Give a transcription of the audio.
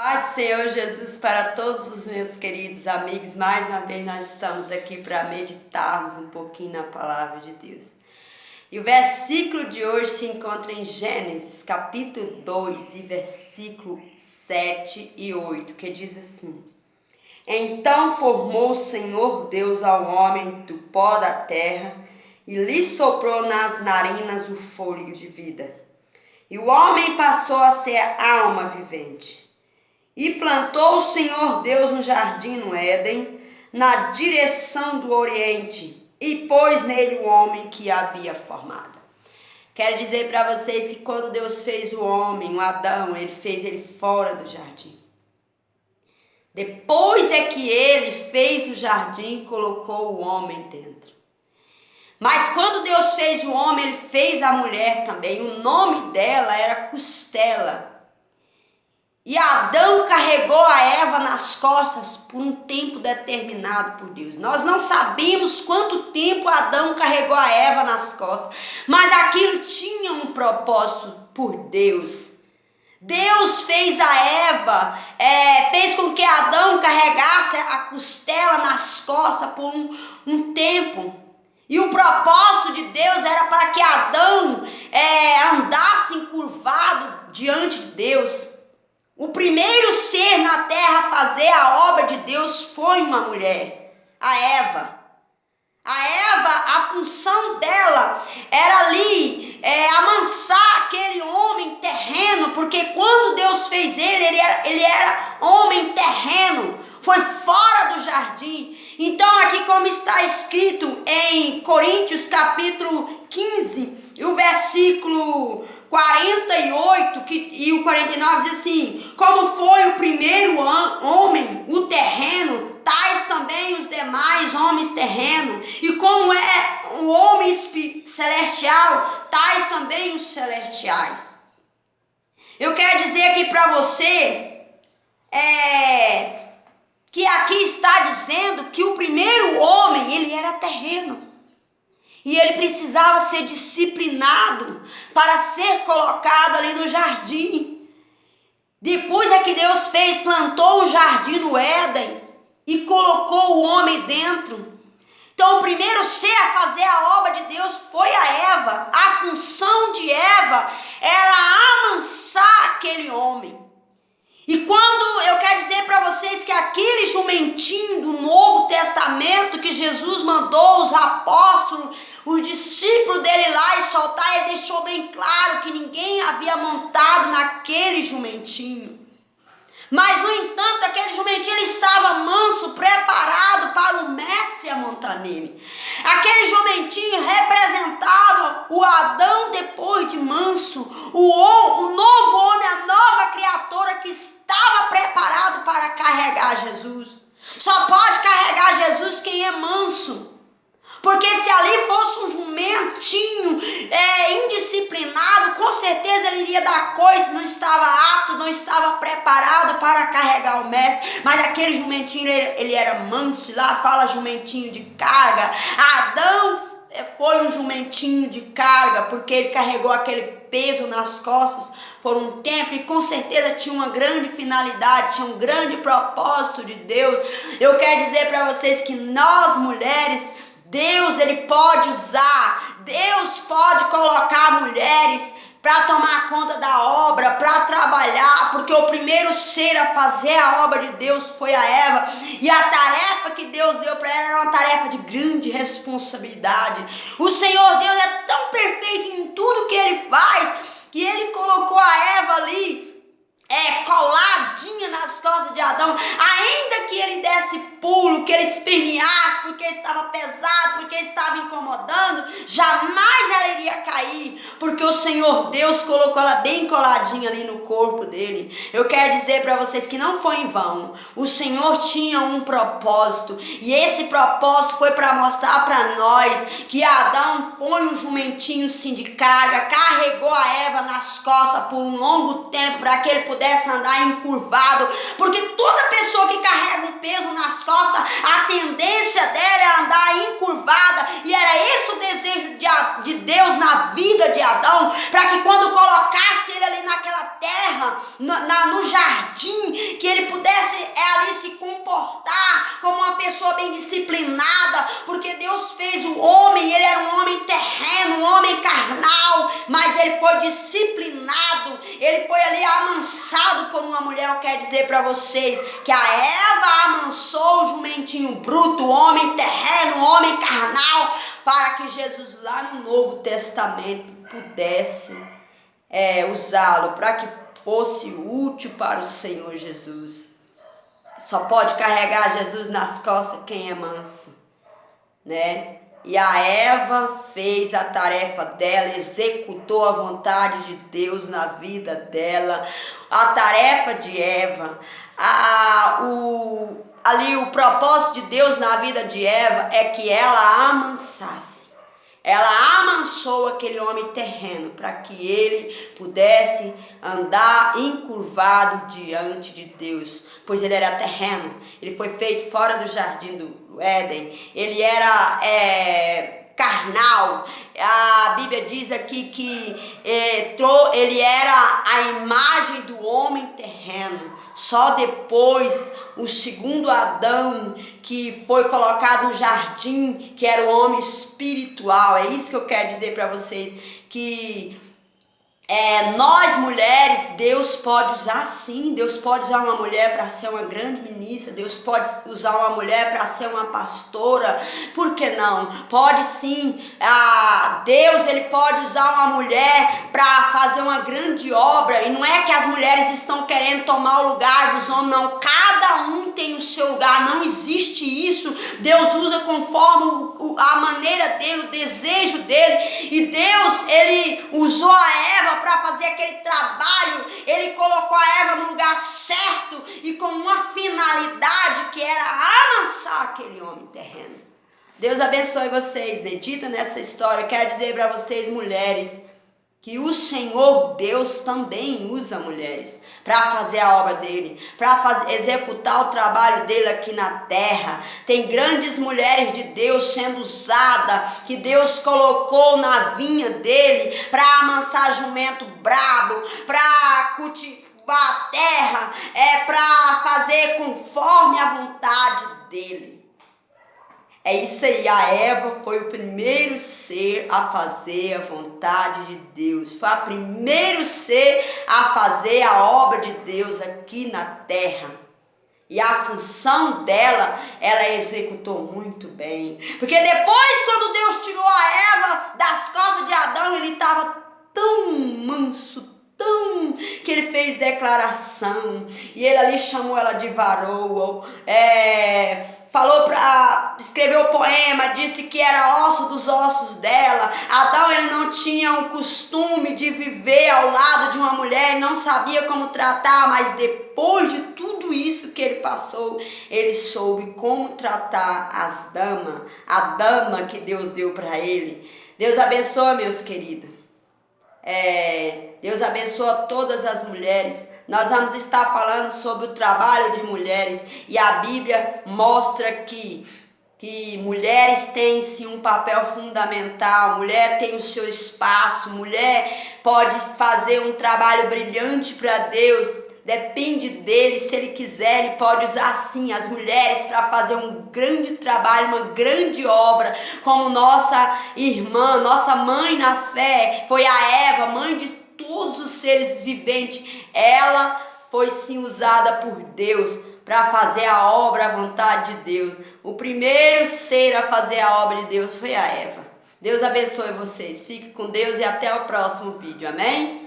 Paz do Senhor Jesus para todos os meus queridos amigos. Mais uma vez nós estamos aqui para meditarmos um pouquinho na palavra de Deus. E o versículo de hoje se encontra em Gênesis, capítulo 2, e versículo 7 e 8, que diz assim: Então formou o Senhor Deus ao homem do pó da terra e lhe soprou nas narinas o fôlego de vida. E o homem passou a ser alma vivente. E plantou o Senhor Deus no jardim no Éden, na direção do oriente, e pôs nele o homem que havia formado. Quero dizer para vocês que quando Deus fez o homem, o Adão, ele fez ele fora do jardim. Depois é que ele fez o jardim e colocou o homem dentro. Mas quando Deus fez o homem, ele fez a mulher também. O nome dela era Costela. E Adão carregou a Eva nas costas por um tempo determinado por Deus. Nós não sabemos quanto tempo Adão carregou a Eva nas costas, mas aquilo tinha um propósito por Deus. Deus fez a Eva, fez com que Adão carregasse a costela nas costas por um tempo. E o propósito de Deus era para que Adão andasse encurvado diante de Deus. O primeiro ser na terra a fazer a obra de Deus foi uma mulher, a Eva. A Eva, a função dela era ali amansar aquele homem terreno, porque quando Deus fez ele era homem terreno, foi fora do jardim. Então aqui como está escrito em Coríntios capítulo 15, e o versículo 48 e o 49 diz assim: como foi o primeiro homem, o terreno, tais também os demais homens terrenos, e como é o homem celestial, tais também os celestiais. Eu quero dizer aqui para você que aqui está dizendo que o primeiro homem, ele era terreno. E ele precisava ser disciplinado para ser colocado ali no jardim. Depois é que Deus plantou um jardim no Éden e colocou o homem dentro. Então o primeiro ser a fazer a obra de Deus foi a Eva. A função de Eva era amansar aquele homem. E quando eu quero dizer para vocês que aquele jumentinho do Novo Testamento que Jesus mandou os apóstolos, os discípulos dele lá e soltar, ele deixou bem claro que ninguém havia montado naquele jumentinho. Mas, no entanto, aquele jumentinho ele estava manso, preparado para o mestre a montar nele. Aquele jumentinho representava o Adão depois de manso, o novo homem, a nova criatura que estava preparado para carregar Jesus. Só pode carregar Jesus quem é manso. Porque se ali fosse um jumentinho indisciplinado, com certeza ele iria dar coisa, não estava apto, não estava preparado para carregar o mestre. Mas aquele jumentinho, ele era manso, e lá fala jumentinho de carga. Adão foi um jumentinho de carga, porque ele carregou aquele peso nas costas por um tempo, e com certeza tinha uma grande finalidade, tinha um grande propósito de Deus. Eu quero dizer para vocês que nós mulheres, Deus ele pode usar, Deus pode colocar mulheres para tomar conta da obra, para trabalhar, porque o primeiro ser a fazer a obra de Deus foi a Eva, e a tarefa que Deus deu para ela era uma tarefa de grande responsabilidade. O Senhor Deus é tão perfeito em tudo que ele faz, que ele colocou a Eva ali, coladinha nas costas de Adão, ainda que ele desse pulo, que ele esperneasse, porque estava pesado, porque estava incomodando, jamais ela iria cair, porque o Senhor Deus colocou ela bem coladinha ali no corpo dele. Eu quero dizer para vocês que não foi em vão, o Senhor tinha um propósito, e esse propósito foi para mostrar para nós que Adão foi um jumentinho sim de carga, carregou a Eva nas costas por um longo tempo, para que ele pudesse andar encurvado, porque toda pessoa que carrega um peso nas costas, a tendência dela é andar encurvada, e era esse o desejo de Deus na vida de Adão, para que quando colocasse ele ali naquela terra, no jardim, que ele pudesse ali se comportar como uma pessoa bem disciplinada, porque Deus fez o homem, ele era um homem terreno, um homem carnal, mas ele foi disciplinado, ele foi ali amansado por uma mulher. Eu quero dizer para vocês que a Eva amansou o jumentinho bruto, o homem terreno, o homem carnal, para que Jesus lá no Novo Testamento pudesse usá-lo, para que fosse útil para o Senhor Jesus. Só pode carregar Jesus nas costas quem é manso, né? E a Eva fez a tarefa dela, executou a vontade de Deus na vida dela. A tarefa de Eva, o propósito de Deus na vida de Eva é que ela amansasse. Ela amansou aquele homem terreno para que ele pudesse andar encurvado diante de Deus, pois ele era terreno. Ele foi feito fora do jardim do Éden. Ele era carnal. A Bíblia diz aqui que ele era a imagem do homem terreno. Só depois, o segundo Adão, que foi colocado no jardim, que era o homem espiritual. É isso que eu quero dizer para vocês, que nós mulheres, Deus pode usar sim. Deus pode usar uma mulher para ser uma grande ministra. Deus pode usar uma mulher para ser uma pastora. Por que não? Pode sim. Deus, ele pode usar uma mulher para fazer uma grande obra. E não é que as mulheres estão querendo tomar o lugar dos homens, não. Cada um tem o seu lugar. Não existe isso. Deus usa conforme a maneira dele, o desejo dele. E Deus, ele usou a Eva para fazer aquele trabalho. Ele colocou a Eva no lugar certo e com uma finalidade, que era amansar aquele homem terreno. Deus abençoe vocês. Medita nessa história. Eu quero dizer para vocês, mulheres, que o Senhor Deus também usa mulheres para fazer a obra dele, para executar o trabalho dele aqui na terra. Tem grandes mulheres de Deus sendo usadas, que Deus colocou na vinha dele para amansar jumento brabo, para cultivar a terra, para fazer conforme a vontade dele. É isso aí, a Eva foi o primeiro ser a fazer a vontade de Deus. Foi o primeiro ser a fazer a obra de Deus aqui na terra. E a função dela, ela executou muito bem. Porque depois, quando Deus tirou a Eva das costas de Adão, ele estava tão manso, que ele fez declaração. E ele ali chamou ela de varoa. Escreveu o poema, disse que era osso dos ossos dela. Adão, ele não tinha o costume de viver ao lado de uma mulher, não sabia como tratar, mas depois de tudo isso que ele passou, ele soube como tratar as damas, a dama que Deus deu para ele. Deus abençoe, meus queridos. Deus abençoa todas as mulheres. Nós vamos estar falando sobre o trabalho de mulheres, e a Bíblia mostra que mulheres têm sim um papel fundamental. Mulher tem o seu espaço, mulher pode fazer um trabalho brilhante para Deus. Depende dele, se ele quiser, ele pode usar sim as mulheres para fazer um grande trabalho, uma grande obra, como nossa irmã, nossa mãe na fé, foi a Eva, mãe de todos os seres viventes. Ela foi sim usada por Deus para fazer a obra, a vontade de Deus. O primeiro ser a fazer a obra de Deus foi a Eva. Deus abençoe vocês, fique com Deus e até o próximo vídeo, amém?